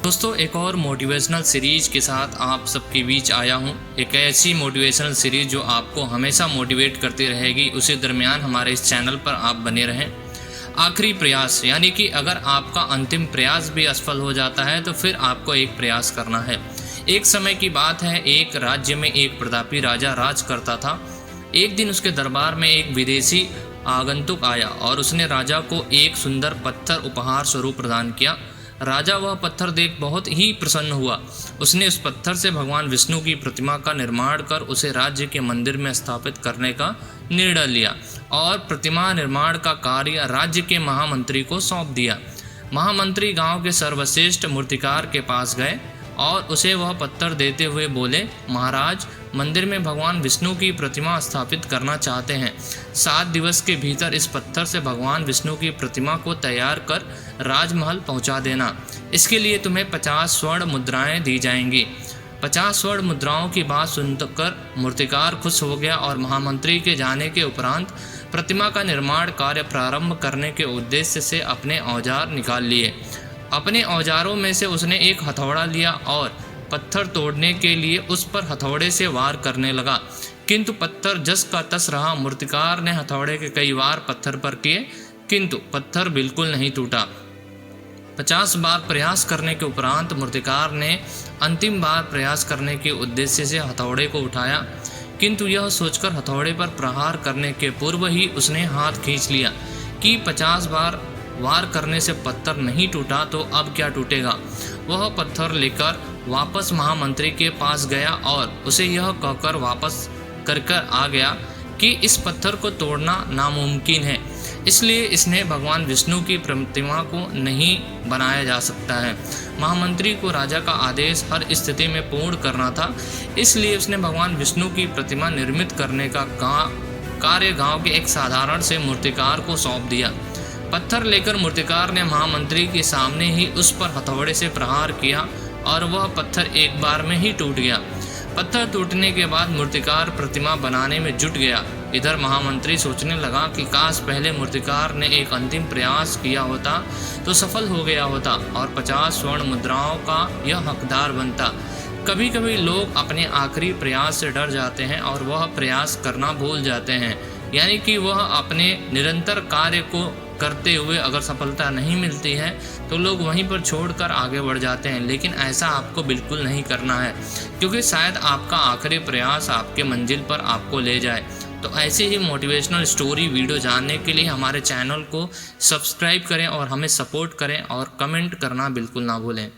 दोस्तों एक और मोटिवेशनल सीरीज के साथ आप सबके बीच आया हूं। एक ऐसी मोटिवेशनल सीरीज जो आपको हमेशा मोटिवेट करती रहेगी, उसी दरमियान हमारे इस चैनल पर आप बने रहें। आखिरी प्रयास, यानी कि अगर आपका अंतिम प्रयास भी असफल हो जाता है तो फिर आपको एक प्रयास करना है। एक समय की बात है, एक राज्य में एक प्रतापी राजा राज करता था। एक दिन उसके दरबार में एक विदेशी आगंतुक आया और उसने राजा को एक सुंदर पत्थर उपहार स्वरूप प्रदान किया। राजा वह पत्थर देख बहुत ही प्रसन्न हुआ। उसने उस पत्थर से भगवान विष्णु की प्रतिमा का निर्माण कर उसे राज्य के मंदिर में स्थापित करने का निर्णय लिया और प्रतिमा निर्माण का कार्य राज्य के महामंत्री को सौंप दिया। महामंत्री गांव के सर्वश्रेष्ठ मूर्तिकार के पास गए और उसे वह पत्थर देते हुए बोले, महाराज, मंदिर में भगवान विष्णु की प्रतिमा स्थापित करना चाहते हैं। 7 दिवस के भीतर इस पत्थर से भगवान विष्णु की प्रतिमा को तैयार कर राजमहल पहुंचा देना। इसके लिए तुम्हें 50 स्वर्ण मुद्राएं दी जाएंगी। 50 स्वर्ण मुद्राओं की बात सुनकर मूर्तिकार खुश हो गया और महामंत्री के जाने के उपरांत प्रतिमा का निर्माण कार्य प्रारंभ करने के उद्देश्य से अपने औजार निकाल लिए। अपने औजारों में से उसने एक हथौड़ा लिया और पत्थर तोड़ने के लिए उस पर हथौड़े से वार करने लगा, किंतु पत्थर जस का तस रहा। मूर्तिकार ने हथौड़े के कई वार पत्थर पर किए, किंतु पत्थर बिल्कुल नहीं टूटा। 50 बार प्रयास करने के उपरांत मूर्तिकार ने अंतिम बार प्रयास करने के उद्देश्य से हथौड़े को उठाया, किंतु यह सोचकर हथौड़े पर प्रहार करने के पूर्व ही उसने हाथ खींच लिया कि 50 बार वार करने से पत्थर नहीं टूटा तो अब क्या टूटेगा। वह पत्थर लेकर वापस महामंत्री के पास गया और उसे यह कहकर वापस कर आ गया कि इस पत्थर को तोड़ना नामुमकिन है, इसलिए इसने भगवान विष्णु की प्रतिमा को नहीं बनाया जा सकता है। महामंत्री को राजा का आदेश हर स्थिति में पूर्ण करना था, इसलिए उसने भगवान विष्णु की प्रतिमा निर्मित करने का कार्य गांव के एक साधारण से मूर्तिकार को सौंप दिया। पत्थर लेकर मूर्तिकार ने महामंत्री के सामने ही उस पर हथौड़े से प्रहार किया और वह पत्थर एक बार में ही टूट गया। पत्थर टूटने के बाद मूर्तिकार प्रतिमा बनाने में जुट गया। इधर महामंत्री सोचने लगा कि काश पहले मूर्तिकार ने एक अंतिम प्रयास किया होता तो सफल हो गया होता और 50 स्वर्ण मुद्राओं का यह हकदार बनता। कभी कभी लोग अपने आखिरी प्रयास से डर जाते हैं और वह प्रयास करना भूल जाते हैं, यानी कि वह अपने निरंतर कार्य को करते हुए अगर सफलता नहीं मिलती है तो लोग वहीं पर छोड़कर आगे बढ़ जाते हैं। लेकिन ऐसा आपको बिल्कुल नहीं करना है, क्योंकि शायद आपका आखिरी प्रयास आपके मंजिल पर आपको ले जाए। तो ऐसे ही मोटिवेशनल स्टोरी वीडियो जानने के लिए हमारे चैनल को सब्सक्राइब करें और हमें सपोर्ट करें और कमेंट करना बिल्कुल ना भूलें।